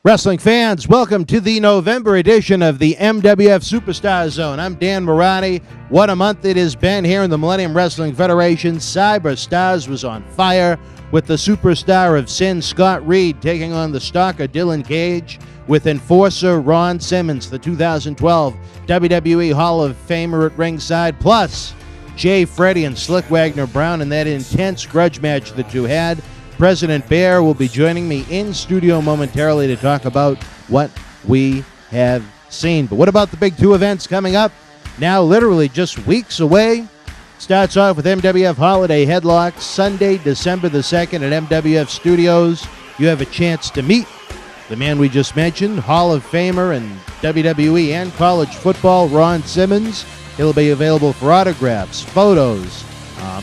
Wrestling fans, welcome to the November edition of the MWF Superstar Zone. I'm Dan Mirade. What a month it has been here in the Millennium Wrestling Federation. Cyberstars was on fire with the superstar of sin, Scott Reed, taking on the stalker, Dylan Cage, with enforcer Ron Simmons, the 2012 WWE Hall of Famer at ringside, plus Jay Freddy and Slick Wagner Brown in that intense grudge match the two had. President Bear will be joining me in studio momentarily to talk about what we have seen. But what about the big two events coming up? Now literally just weeks away. Starts off with MWF Holiday Headlocks, Sunday, December the 2nd at MWF Studios. You have a chance to meet the man we just mentioned, Hall of Famer in WWE and college football, Ron Simmons. He'll be available for autographs, photos,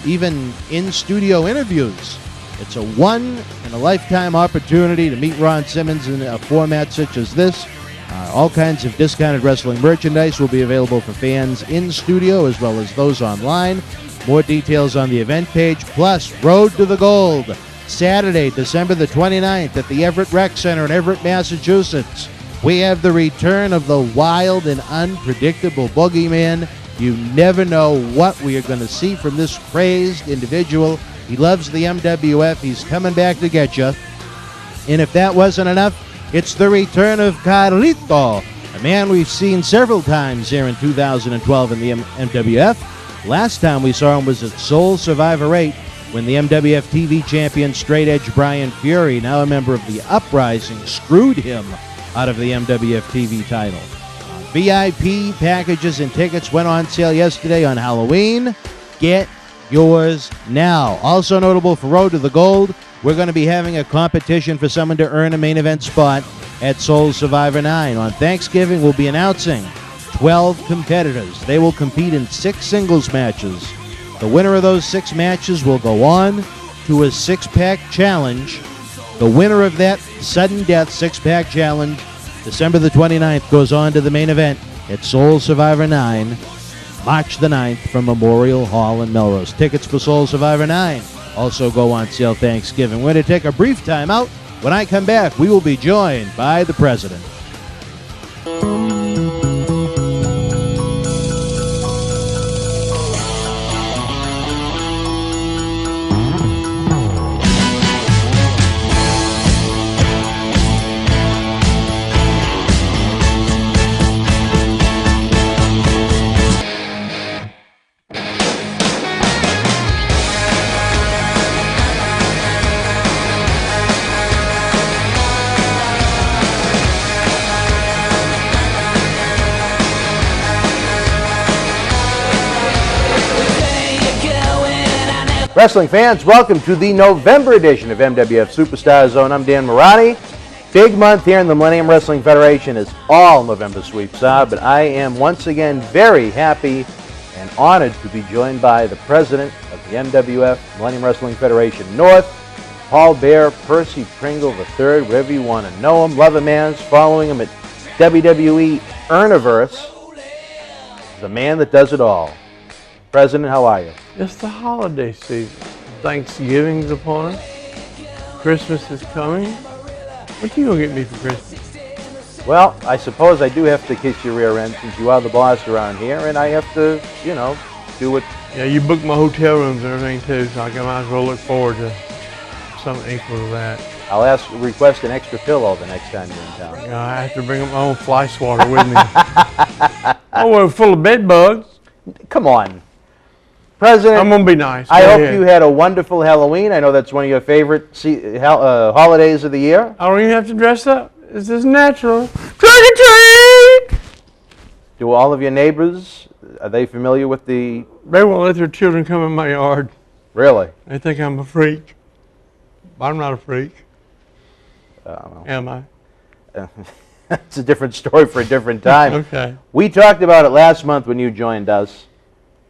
even in-studio interviews. It's a one-in-a-lifetime opportunity to meet Ron Simmons in a format such as this. All kinds of discounted wrestling merchandise will be available for fans in studio as well as those online. More details on the event page, plus Road to the Gold, Saturday, December the 29th at the Everett Rec Center in Everett, Massachusetts. We have the return of the wild and unpredictable Boogeyman. You never know what we are going to see from this crazed individual. He loves the MWF. He's coming back to get you. And if that wasn't enough, it's the return of Carlito, a man we've seen several times here in 2012 in the MWF. Last time we saw him was at Soul Survivor 8 when the MWF TV champion Straight Edge Brian Fury, now a member of the Uprising, screwed him out of the MWF TV title. VIP packages and tickets went on sale yesterday on Halloween. Get yours now. Also notable for Road to the Gold, we're going to be having a competition for someone to earn a main event spot at Soul Survivor 9. On Thanksgiving, we'll be announcing 12 competitors. They will compete in 6 singles matches. The winner of those 6 matches will go on to a 6-pack challenge. The winner of that sudden death 6-pack challenge, December the 29th, goes on to the main event at Soul Survivor 9. March the 9th from Memorial Hall in Melrose. Tickets for Soul Survivor 9 also go on sale Thanksgiving. We're going to take a brief time out. When I come back, we will be joined by the President. Wrestling fans, welcome to the November edition of MWF Superstar Zone. I'm Dan Mirade. Big month here in the Millennium Wrestling Federation, as all November sweeps are, but I am once again very happy and honored to be joined by the president of the MWF, Millennium Wrestling Federation North, Paul Bear, Percy Pringle III, wherever you want to know him, love him as, following him at WWE Earniverse. The man that does it all. President, how are you? It's the holiday season. Thanksgiving's upon us. Christmas is coming. What you gonna get me for Christmas? Well, I suppose I do have to kiss your rear end since you are the boss around here, and I have to, do what... Yeah, you booked my hotel rooms and everything too, so I might as well look forward to something equal to that. I'll request an extra pillow the next time you're in town. Yeah, I have to bring up my own fly swatter with me. Oh, we're full of bed bugs. Come on. President, I'm going to be nice. I hope you had a wonderful Halloween. I know that's one of your favorite holidays of the year. I don't even have to dress up. It's just natural. Trick or treat! Do all of your neighbors, are they familiar with the... They won't let their children come in my yard. Really? They think I'm a freak. But I'm not a freak. Well, am I? It's a different story for a different time. Okay. We talked about it last month when you joined us.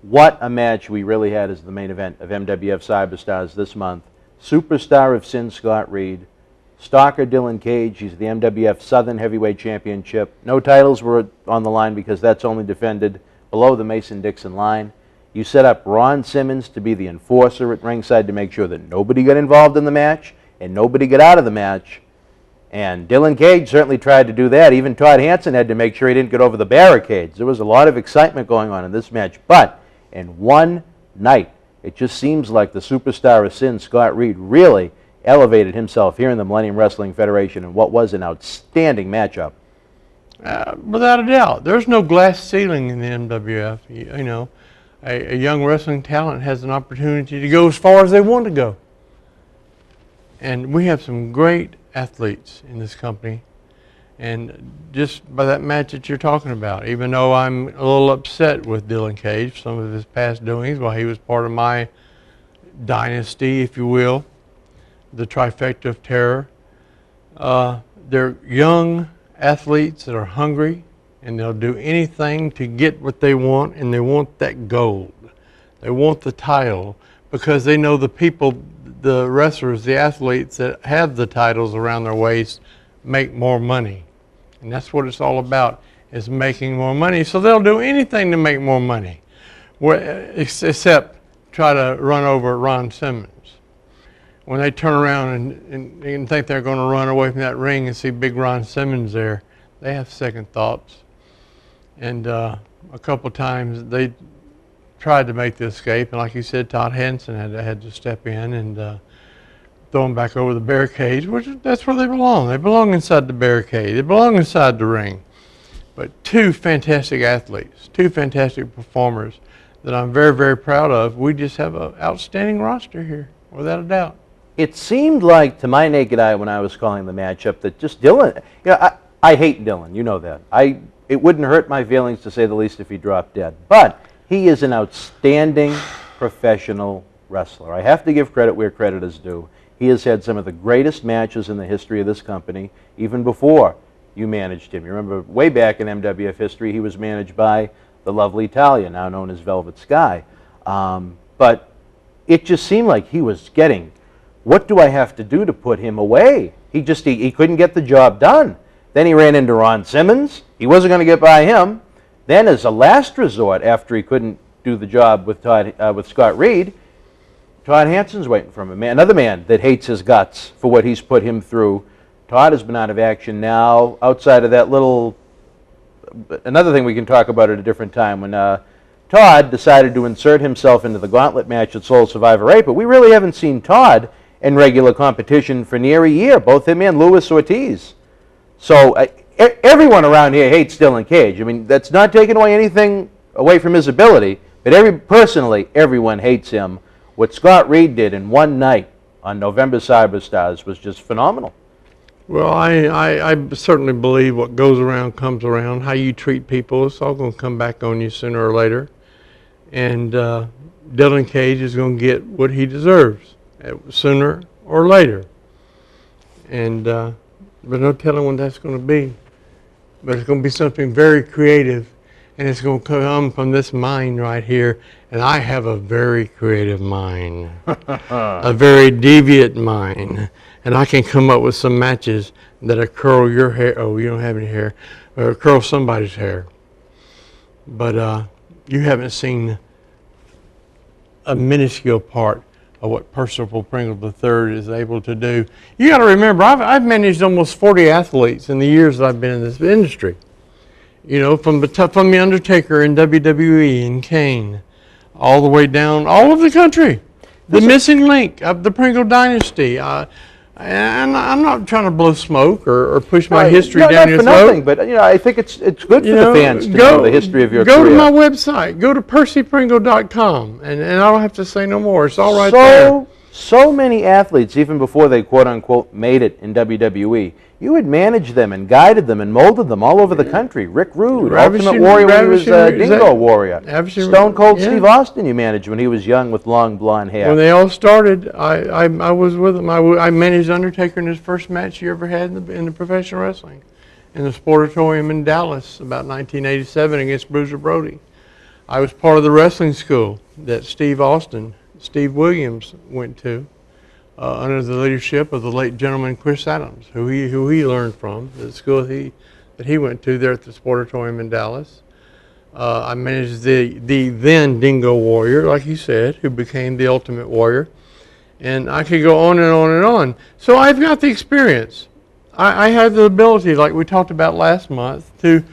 What a match we really had as the main event of MWF Cyberstars this month. Superstar of Sin, Scott Reed. Stalker Dylan Cage. He's the MWF Southern Heavyweight Championship. No titles were on the line because that's only defended below the Mason-Dixon line. You set up Ron Simmons to be the enforcer at ringside to make sure that nobody got involved in the match and nobody got out of the match. And Dylan Cage certainly tried to do that. Even Todd Hansen had to make sure he didn't get over the barricades. There was a lot of excitement going on in this match. But in one night, it just seems like the superstar of sin, Scott Reed, really elevated himself here in the Millennium Wrestling Federation in what was an outstanding matchup. Without a doubt. There's no glass ceiling in the MWF. You know, a young wrestling talent has an opportunity to go as far as they want to go. And we have some great athletes in this company. And just by that match that you're talking about, even though I'm a little upset with Dylan Cage, some of his past doings while he was part of my dynasty, if you will, the trifecta of terror, they're young athletes that are hungry, and they'll do anything to get what they want, and they want that gold. They want the title because they know the people, the wrestlers, the athletes that have the titles around their waist make more money. And that's what it's all about, is making more money. So they'll do anything to make more money, except try to run over Ron Simmons. When they turn around and think they're going to run away from that ring and see big Ron Simmons there, they have second thoughts. And a couple times they tried to make the escape, and like you said, Todd Hansen had to step in and throw them back over the barricades, which that's where they belong. They belong inside the barricade. They belong inside the ring. But two fantastic athletes, two fantastic performers that I'm very, very proud of. We just have an outstanding roster here, without a doubt. It seemed like, to my naked eye when I was calling the matchup, that just Dylan, you know, I hate Dylan, you know that. It wouldn't hurt my feelings, to say the least, if he dropped dead. But he is an outstanding professional wrestler. I have to give credit where credit is due. He has had some of the greatest matches in the history of this company, even before you managed him. You remember way back in MWF history, he was managed by the lovely Talia, now known as Velvet Sky. But it just seemed like he was getting, what do I have to do to put him away? He couldn't get the job done. Then he ran into Ron Simmons. He wasn't going to get by him. Then as a last resort, after he couldn't do the job with Scott Reed, Todd Hansen's waiting for him. Another man that hates his guts for what he's put him through. Todd has been out of action now, outside of that little, another thing we can talk about at a different time, when Todd decided to insert himself into the gauntlet match at Soul Survivor 8, but we really haven't seen Todd in regular competition for near a year, both him and Luis Ortiz. So everyone around here hates Dylan Cage. I mean, that's not taking away anything away from his ability, but personally, everyone hates him. What Scott Reed did in one night on November Cyberstars was just phenomenal. Well, I certainly believe what goes around comes around. How you treat people, it's all going to come back on you sooner or later. And Dylan Cage is going to get what he deserves sooner or later. And there's no telling when that's going to be. But it's going to be something very creative, and it's going to come from this mind right here. And I have a very creative mind, a very deviant mind. And I can come up with some matches that'll curl your hair. Oh, you don't have any hair. Or curl somebody's hair. But you haven't seen a minuscule part of what Percival Pringle III is able to do. You got to remember, I've managed almost 40 athletes in the years that I've been in this industry. You know, from the Undertaker in WWE and Kane, all the way down all over the country. The missing link of the Pringle dynasty. And I'm not trying to blow smoke or push my history down your throat. Not for nothing, but you know, I think it's good for the fans to know the history of your career. Go to my website. Go to percypringle.com, and I don't have to say no more. It's all right there. So many athletes, even before they quote-unquote made it in WWE, you had managed them and guided them and molded them all over the country. Rick Rude, Ultimate Warrior when he was Dingo Warrior. Stone Cold Steve Austin you managed when he was young with long blonde hair. When they all started, I was with them. I managed Undertaker in his first match he ever had in the professional wrestling, in the Sportatorium in Dallas, about 1987 against Bruiser Brody. I was part of the wrestling school that Steve Williams went to, under the leadership of the late gentleman Chris Adams, who he learned from, the school that he went to there at the Sportatorium in Dallas. I managed the then Dingo Warrior, like you said, who became the Ultimate Warrior. And I could go on and on and on. So I've got the experience. I have the ability, like we talked about last month, to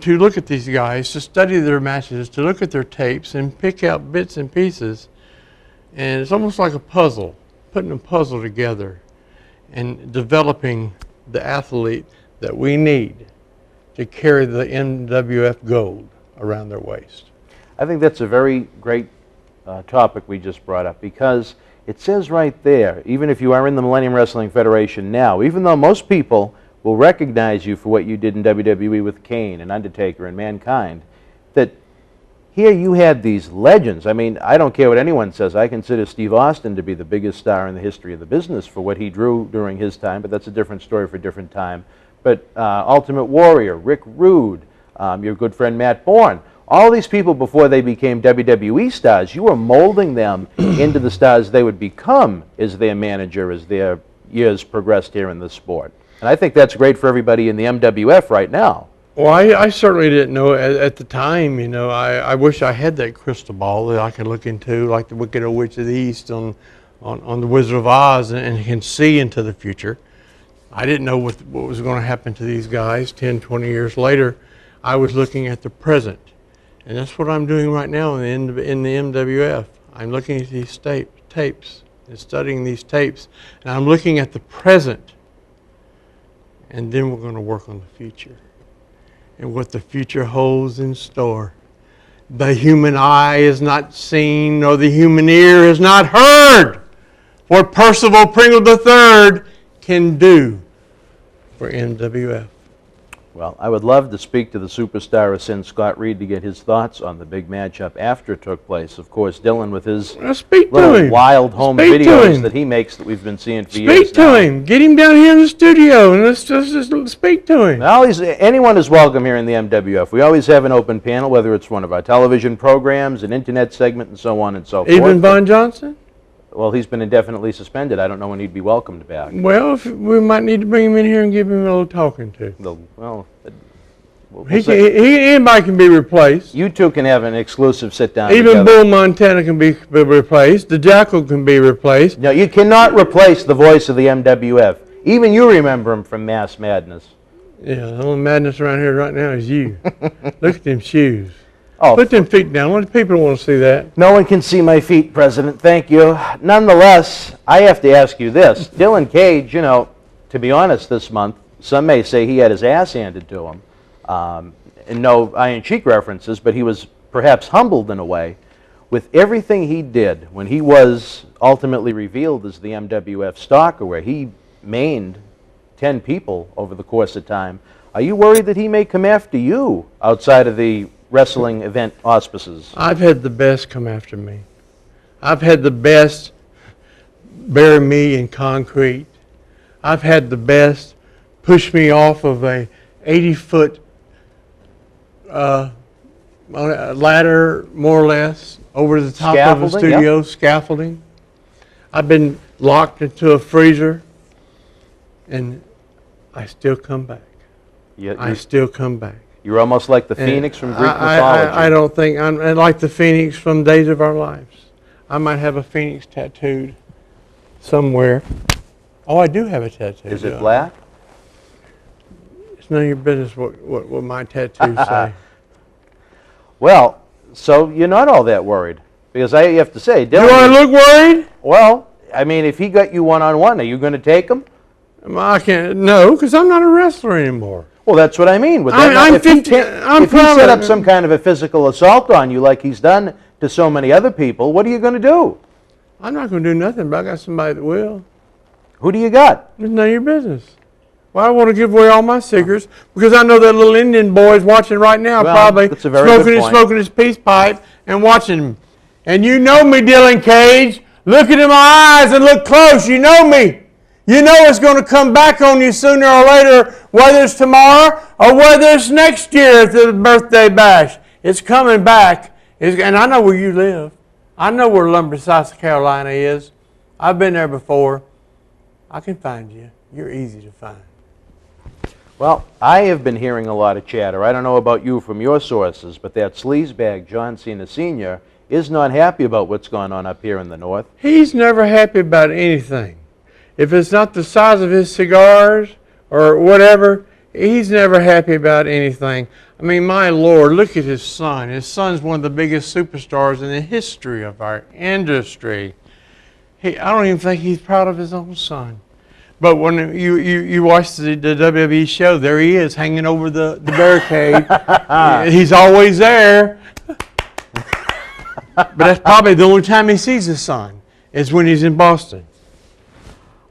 look at these guys, to study their matches, to look at their tapes and pick out bits and pieces. And it's almost like a puzzle, putting a puzzle together and developing the athlete that we need to carry the MWF gold around their waist. I think that's a very great topic we just brought up, because it says right there, even if you are in the Millennium Wrestling Federation now, even though most people will recognize you for what you did in WWE with Kane and Undertaker and Mankind, that here you had these legends. I mean, I don't care what anyone says. I consider Steve Austin to be the biggest star in the history of the business for what he drew during his time, but that's a different story for a different time. But Ultimate Warrior, Rick Rude, your good friend Matt Bourne, all these people before they became WWE stars, you were molding them into the stars they would become as their manager as their years progressed here in the sport. And I think that's great for everybody in the MWF right now. Well, I certainly didn't know at the time. You know, I wish I had that crystal ball that I could look into, like the Wicked Old Witch of the East on the Wizard of Oz, and can see into the future. I didn't know what was going to happen to these guys 10, 20 years later. I was looking at the present. And that's what I'm doing right now in the MWF. I'm looking at these tapes and studying these tapes. And I'm looking at the present. And then we're going to work on the future and what the future holds in store. The human eye is not seen, nor the human ear is not heard what Percival Pringle III can do for MWF. Well, I would love to speak to the superstar of sin, Scott Reed, to get his thoughts on the big matchup after it took place. Of course, Dylan with his little wild home videos that he makes that we've been seeing for years. Speak to him. Get him down here in the studio and let's just speak to him. Well, anyone is welcome here in the MWF. We always have an open panel, whether it's one of our television programs, an internet segment, and so on and so forth. Even Von Johnson? Well, he's been indefinitely suspended. I don't know when he'd be welcomed back. Well, we might need to bring him in here and give him a little talking to. Anybody can be replaced. You two can have an exclusive sit-down Even together. Bull Montana can be replaced. The Jackal can be replaced. No, you cannot replace the voice of the MWF. Even you remember him from Mass Madness. Yeah, the only madness around here right now is you. Look at them shoes. Oh, put them feet down. What do people want to see that? No one can see my feet, President. Thank you. Nonetheless, I have to ask you this. Dylan Cage, you know, to be honest, this month, some may say he had his ass handed to him. And no Iron Sheik references, but he was perhaps humbled in a way. With everything he did when he was ultimately revealed as the MWF stalker, where he mained 10 people over the course of time, are you worried that he may come after you outside of the wrestling event auspices? I've had the best come after me. I've had the best bury me in concrete. I've had the best push me off of a 80-foot ladder, more or less, over the top of the studio, scaffolding. I've been locked into a freezer, and I still come back. I still come back. You're almost like the Phoenix from Greek mythology. I don't think I'm like the Phoenix from Days of Our Lives. I might have a Phoenix tattooed somewhere. Oh, I do have a tattoo. Is it black? It's none of your business what my tattoos say. Well, so you're not all that worried. Because I have to say, Dylan, do I look worried? Well, I mean, if he got you one-on-one, are you going to take him? I can't. No, because I'm not a wrestler anymore. Well, that's what I mean. If he set up some kind of a physical assault on you like he's done to so many other people, what are you going to do? I'm not going to do nothing, but I got somebody that will. Who do you got? It's none of your business. Well, I want to give away all my secrets because I know that little Indian boy is watching right now, probably smoking his peace pipe and watching him. And you know me, Dylan Cage. Look into my eyes and look close. You know me. You know it's going to come back on you sooner or later, whether it's tomorrow or whether it's next year at the birthday bash. It's coming back. And I know where you live. I know where Lumber, South Carolina is. I've been there before. I can find you. You're easy to find. Well, I have been hearing a lot of chatter. I don't know about you from your sources, but that sleazebag, John Cena Sr., is not happy about what's going on up here in the north. He's never happy about anything. If it's not the size of his cigars or whatever. He's never happy about anything. I mean, my Lord, look at his son. His son's one of the biggest superstars in the history of our industry. I don't even think he's proud of his own son. But when you watch the WWE show, there he is hanging over the barricade. He's always there. But that's probably the only time he sees his son is when he's in Boston.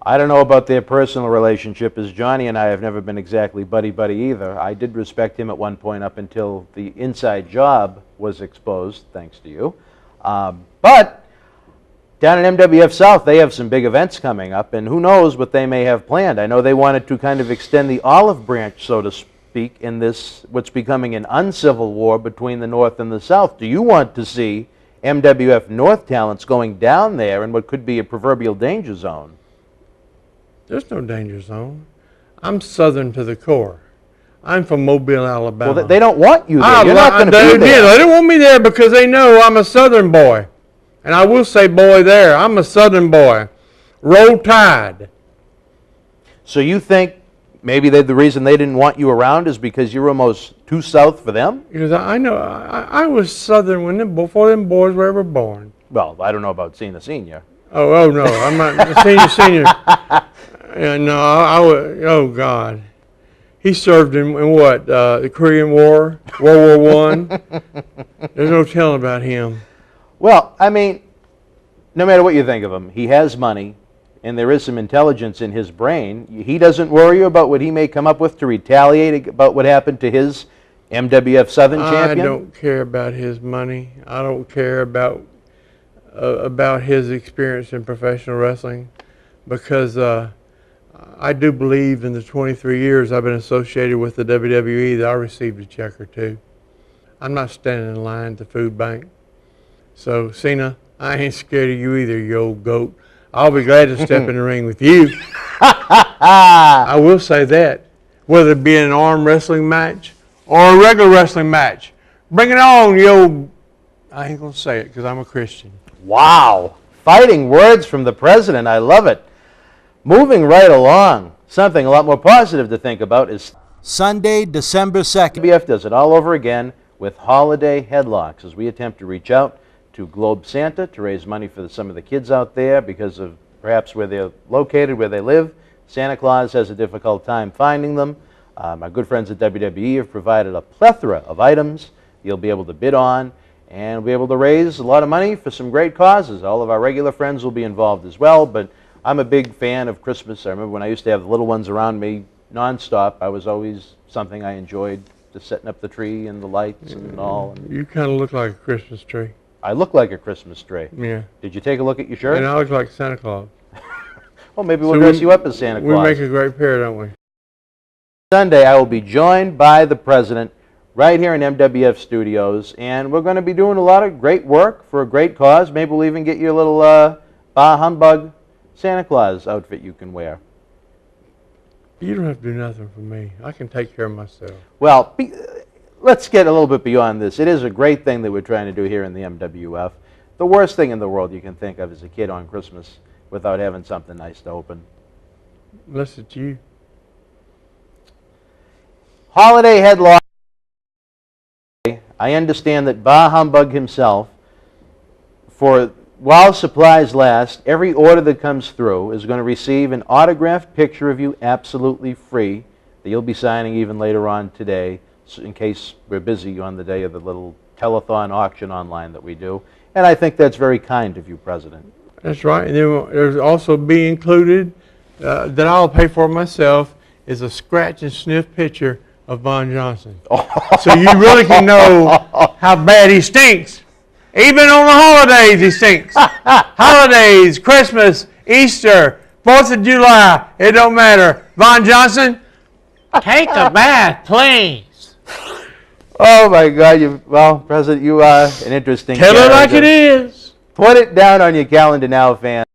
I don't know about their personal relationship, as Johnny and I have never been exactly buddy-buddy either. I did respect him at one point up until the inside job was exposed, thanks to you. But down in MWF South, they have some big events coming up, and who knows what they may have planned. I know they wanted to kind of extend the olive branch, so to speak, in this, what's becoming an uncivil war between the North and the South. Do you want to see MWF North talents going down there in what could be a proverbial danger zone? There's no danger zone. I'm Southern to the core. I'm from Mobile, Alabama. Well, they don't want you there. You're not going to be there. They don't want me there because they know I'm a Southern boy. And I will say boy there. I'm a Southern boy. Roll Tide. So you think maybe the reason they didn't want you around is because you're almost too South for them? Because I know I was Southern before them boys were ever born. Well, I don't know about Senior. Oh no, I'm not senior. No, I was. Oh God, he served in what? The Korean War, World War I. There's no telling about him. Well, I mean, no matter what you think of him, he has money, and there is some intelligence in his brain. He doesn't worry about what he may come up with to retaliate about what happened to his MWF Southern champion. I don't care about his money. I don't care about his experience in professional wrestling, because I do believe in the 23 years I've been associated with the WWE that I received a check or two. I'm not standing in line at the food bank. So, Cena, I ain't scared of you either, you old goat. I'll be glad to step in the ring with you. I will say that, whether it be an arm wrestling match or a regular wrestling match. Bring it on, you old... I ain't going to say it because I'm a Christian. Wow. Fighting words from the president. I love it. Moving right along, something a lot more positive to think about is Sunday, December 2nd. MWF does it all over again with holiday headlocks as we attempt to reach out to Globe Santa to raise money for some of the kids out there because of perhaps where they're located, where they live. Santa Claus has a difficult time finding them. My good friends at WWE have provided a plethora of items you'll be able to bid on, and we'll be able to raise a lot of money for some great causes. All of our regular friends will be involved as well, but I'm a big fan of Christmas. I remember when I used to have the little ones around me nonstop, I was always something I enjoyed, just setting up the tree and the lights and all. You kind of look like a Christmas tree. I look like a Christmas tree. Yeah. Did you take a look at your shirt? And I look like Santa Claus. Well, maybe we'll dress you up as Santa Claus. We make a great pair, don't we? Sunday, I will be joined by the president right here in MWF Studios, and we're going to be doing a lot of great work for a great cause. Maybe we'll even get you a little bah humbug Santa Claus outfit you can wear. You don't have to do nothing for me. I can take care of myself. Well, let's get a little bit beyond this. It is a great thing that we're trying to do here in the MWF. The worst thing in the world you can think of is a kid on Christmas without having something nice to open. Unless it's you. Holiday headlock. I understand that Bah Humbug himself, while supplies last, every order that comes through is going to receive an autographed picture of you absolutely free that you'll be signing even later on today, in case we're busy on the day of the little telethon auction online that we do. And I think that's very kind of you, President. That's right. And then there's also be included, that I'll pay for myself, is a scratch and sniff picture of Von Johnson. So you really can know how bad he stinks. Even on the holidays, he stinks. Holidays, Christmas, Easter, 4th of July, it don't matter. Von Johnson, take a bath, please. Oh, my God. Well, President, you are an interesting Tell character. it like it is. Put it down on your calendar now, fans.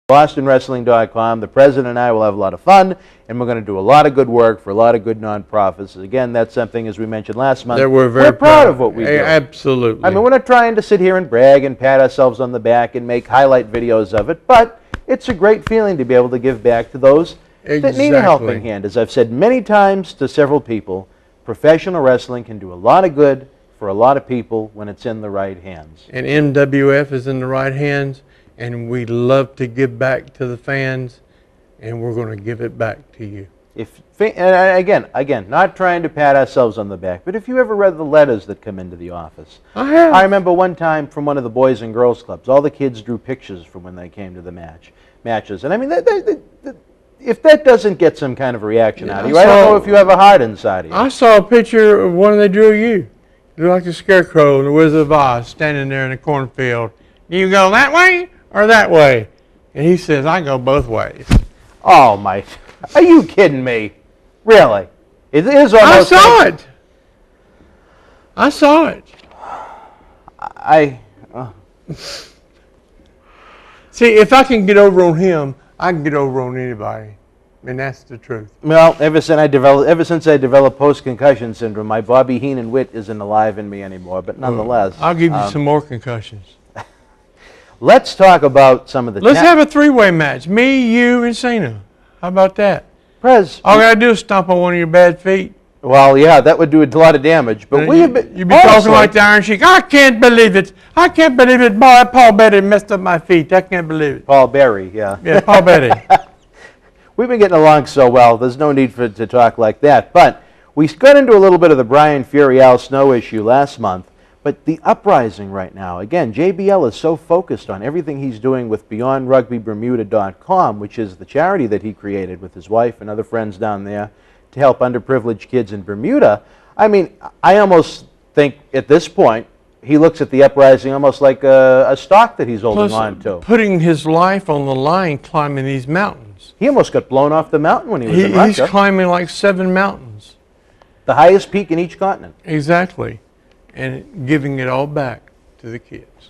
BostonWrestling.com. The President and I will have a lot of fun, and we're going to do a lot of good work for a lot of good nonprofits. Again, that's something, as we mentioned last month, we're very proud of what we do. Absolutely. I mean, we're not trying to sit here and brag and pat ourselves on the back and make highlight videos of it, but it's a great feeling to be able to give back to those that need a helping hand. As I've said many times to several people, professional wrestling can do a lot of good for a lot of people when it's in the right hands. And MWF is in the right hands, and we love to give back to the fans, and we're going to give it back to you. And again, not trying to pat ourselves on the back, but if you ever read the letters that come into the office. I have. I remember one time from one of the Boys and Girls Clubs, all the kids drew pictures from when they came to the matches. And I mean, if that doesn't get some kind of a reaction out of you, I don't know if you have a heart inside of you. I saw a picture of one they drew you. You look like the Scarecrow and the Wizard of Oz standing there in the cornfield. Do you go that way or that way? And he says, I go both ways. Oh, my. Are you kidding me? Really? It is almost. I saw it. See, if I can get over on him, I can get over on anybody. And that's the truth. Well, ever since I developed post-concussion syndrome, my Bobby Heenan wit isn't alive in me anymore. But nonetheless, I'll give you some more concussions. Let's talk about some of the. Let's have a three-way match. Me, you, and Cena. How about that? Prez, all I gotta do is stomp on one of your bad feet. Well, yeah, that would do a lot of damage. But you'd be talking like the Iron Sheik. I can't believe it. I can't believe it. Boy, Paul Bettany messed up my feet. I can't believe it. Paul Berry, yeah. Yeah, Paul Bettany. We've been getting along so well. There's no need to talk like that. But we got into a little bit of the Brian Fury Al Snow issue last month. But the uprising right now, again, JBL is so focused on everything he's doing with BeyondRugbyBermuda.com, which is the charity that he created with his wife and other friends down there to help underprivileged kids in Bermuda. I mean, I almost think at this point, he looks at the uprising almost like a stock that he's holding on to. Putting his life on the line climbing these mountains. He almost got blown off the mountain when he was in Russia. He's climbing like 7 mountains. The highest peak in each continent. Exactly. And giving it all back to the kids.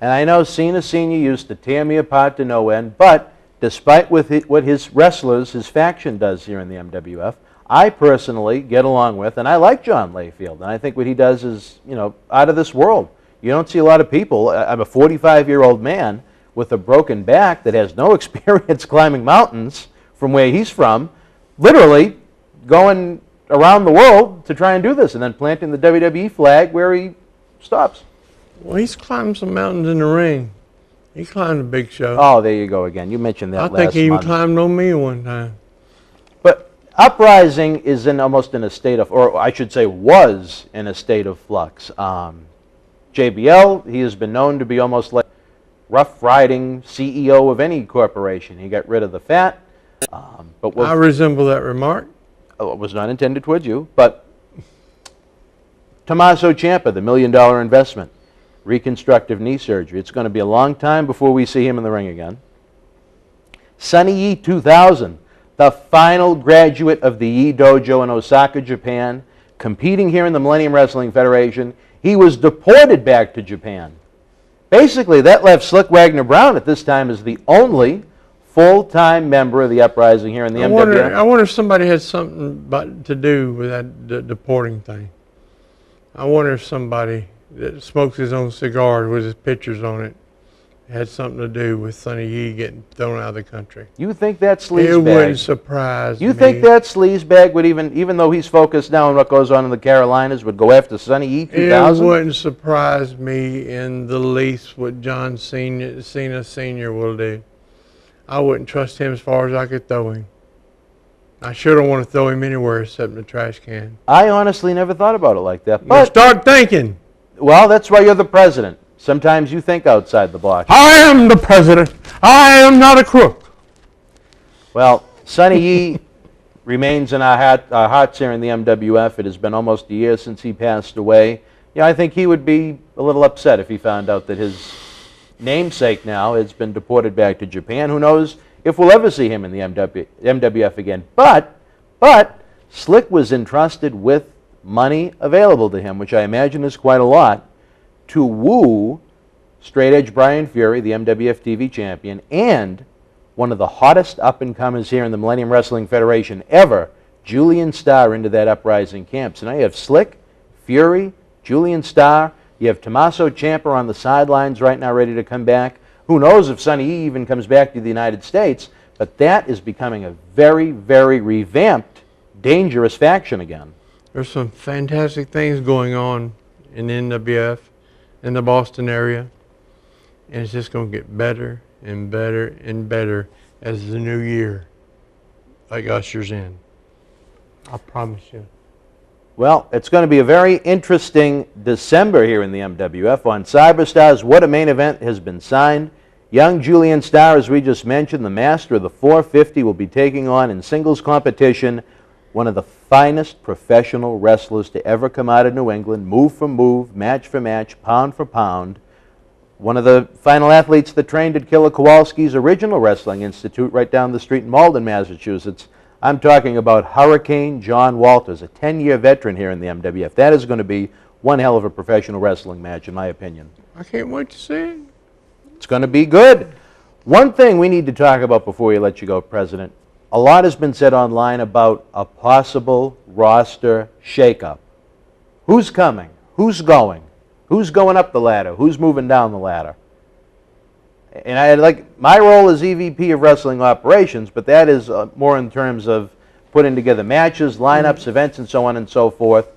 And I know Cena Sr. used to tear me apart to no end, but despite what his wrestlers, his faction does here in the MWF, I personally get along with, and I like John Layfield, and I think what he does is, out of this world. You don't see a lot of people. I'm a 45-year-old man with a broken back that has no experience climbing mountains from where he's from, literally going around the world to try and do this and then planting the WWE flag where he stops. Well, he's climbed some mountains in the ring. He climbed a Big Show. Oh, there you go again. You mentioned that last month. I think he even climbed on me one time. But Uprising is almost in a state of, or I should say was in a state of flux. JBL, he has been known to be almost like rough riding CEO of any corporation. He got rid of the fat. I resemble that remark. It was not intended towards you, but Tommaso Ciampa, the $1 million investment, reconstructive knee surgery. It's going to be a long time before we see him in the ring again. Sonny Yi 2000, the final graduate of the Yi Dojo in Osaka, Japan, competing here in the Millennium Wrestling Federation. He was deported back to Japan. Basically, that left Slick Wagner Brown at this time as the only full-time member of the Uprising here in the MWF. I wonder if somebody had something to do with that deporting thing. I wonder if somebody that smokes his own cigar with his pictures on it had something to do with Sonny Yi getting thrown out of the country. You think that sleazebag? It wouldn't surprise me. You think that sleazebag would even though he's focused now on what goes on in the Carolinas, would go after Sonny Yi 2000? It wouldn't surprise me in the least what John Cena Sr. will do. I wouldn't trust him as far as I could throw him. I sure don't want to throw him anywhere except in the trash can. I honestly never thought about it like that. But start thinking. Well, that's why you're the president. Sometimes you think outside the box. I am the president. I am not a crook. Well, Sonny Yi remains in our hearts here in the MWF. It has been almost a year since he passed away. Yeah, I think he would be a little upset if he found out that his namesake now has been deported back to Japan. Who knows if we'll ever see him in the MWF again. But Slick was entrusted with money available to him, which I imagine is quite a lot, to woo straight edge Brian Fury, the MWF TV champion, and one of the hottest up-and-comers here in the Millennium Wrestling Federation ever, Julian Starr, into that Uprising camp. So now you have Slick, Fury, Julian Starr. You have Tommaso Ciampa on the sidelines right now ready to come back. Who knows if Sonny E even comes back to the United States. But that is becoming a very, very revamped, dangerous faction again. There's some fantastic things going on in the NWF in the Boston area, and it's just going to get better and better and better as the new year ushers in. I promise you. Well, it's going to be a very interesting December here in the MWF. On Cyberstars, What a Main Event has been signed. Young Julian Starr, as we just mentioned, the master of the 450, will be taking on in singles competition one of the finest professional wrestlers to ever come out of New England, move for move, match for match, pound for pound. One of the final athletes that trained at Killer Kowalski's original wrestling institute right down the street in Malden, Massachusetts. I'm talking about Hurricane John Walters, a 10-year veteran here in the MWF. That is going to be one hell of a professional wrestling match, in my opinion. I can't wait to see it. It's going to be good. One thing we need to talk about before we let you go, President. A lot has been said online about a possible roster shakeup. Who's coming? Who's going? Who's going up the ladder? Who's moving down the ladder? And my role is EVP of Wrestling Operations, but that is more in terms of putting together matches, lineups, events, and so on and so forth.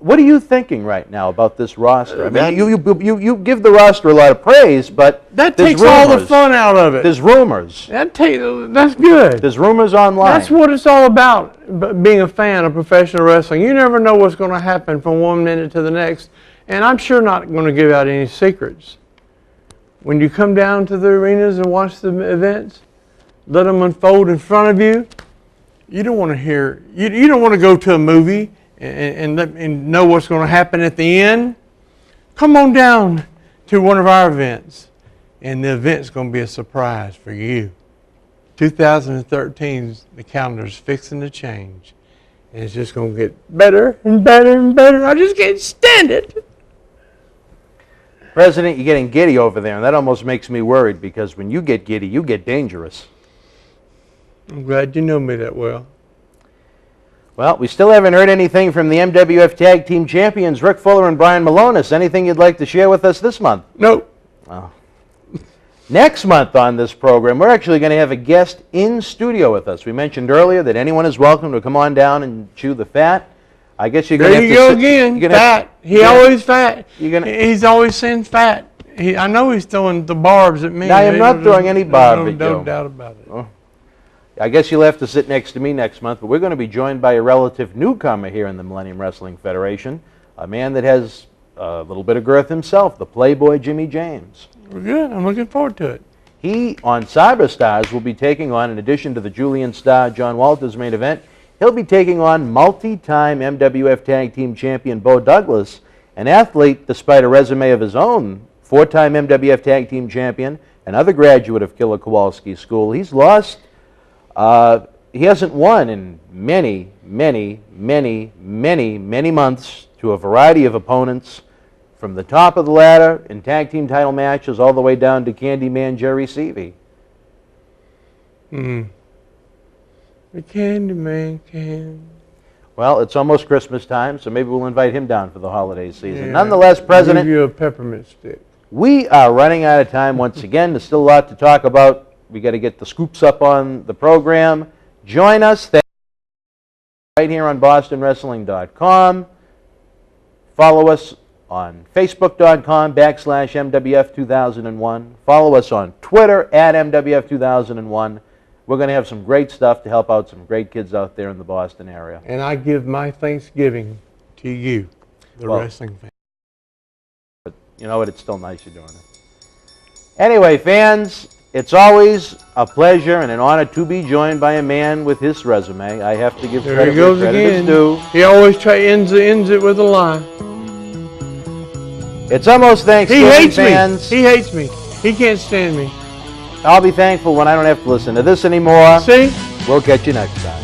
What are you thinking right now about this roster? I mean, you give the roster a lot of praise, but that takes all the fun out of it. There's rumors. That's good. There's rumors online. That's what it's all about, being a fan of professional wrestling. You never know what's going to happen from one minute to the next, and I'm sure not going to give out any secrets. When you come down to the arenas and watch the events, let them unfold in front of you. You don't want to hear. You don't want to go to a movie and know what's going to happen at the end. Come on down to one of our events, and the event's going to be a surprise for you. 2013, the calendar's fixing to change, and it's just going to get better and better and better. I just can't stand it. President, you're getting giddy over there, and that almost makes me worried, because when you get giddy, you get dangerous. I'm glad you know me that well. Well, we still haven't heard anything from the MWF Tag Team Champions, Rick Fuller and Brian Malonis. Anything you'd like to share with us this month? Nope. Oh. Next month on this program, we're actually going to have a guest in studio with us. We mentioned earlier that anyone is welcome to come on down and chew the fat. I guess you're going to have to There you go again, fat. Always fat. He's always saying fat. I know he's throwing the barbs at me. No, I'm not throwing any barb at you. No doubt about it. Oh. I guess you'll have to sit next to me next month, but we're going to be joined by a relative newcomer here in the Millennium Wrestling Federation, a man that has a little bit of girth himself, the Playboy Jimmy James. We're good. I'm looking forward to it. He, on Cyberstars, will be taking on, in addition to the Julian Starr, John Walters main event, he'll be taking on multi-time MWF Tag Team Champion Bo Douglas, an athlete, despite a resume of his own, 4-time MWF Tag Team Champion, another graduate of Killer Kowalski's school. He's lost. He hasn't won in many, many, many, many, many months to a variety of opponents, from the top of the ladder in tag team title matches all the way down to Candyman Jerry Seavey. The Candyman can. Well, it's almost Christmas time, so maybe we'll invite him down for the holiday season. Yeah, nonetheless, President, I'll give you a peppermint stick. We are running out of time once again. There's still a lot to talk about. We got to get the scoops up on the program. Join us right here on BostonWrestling.com. Follow us on Facebook.com/MWF2001. Follow us on Twitter @MWF2001. We're going to have some great stuff to help out some great kids out there in the Boston area. And I give my Thanksgiving to you, the wrestling fan. But you know what? It's still nice you're doing it. Anyway, fans, it's always a pleasure and an honor to be joined by a man with his resume. I have to give credit where credit is due. He always ends it with a lie. It's almost Thanksgiving, fans. He hates me. He can't stand me. I'll be thankful when I don't have to listen to this anymore. See? We'll catch you next time.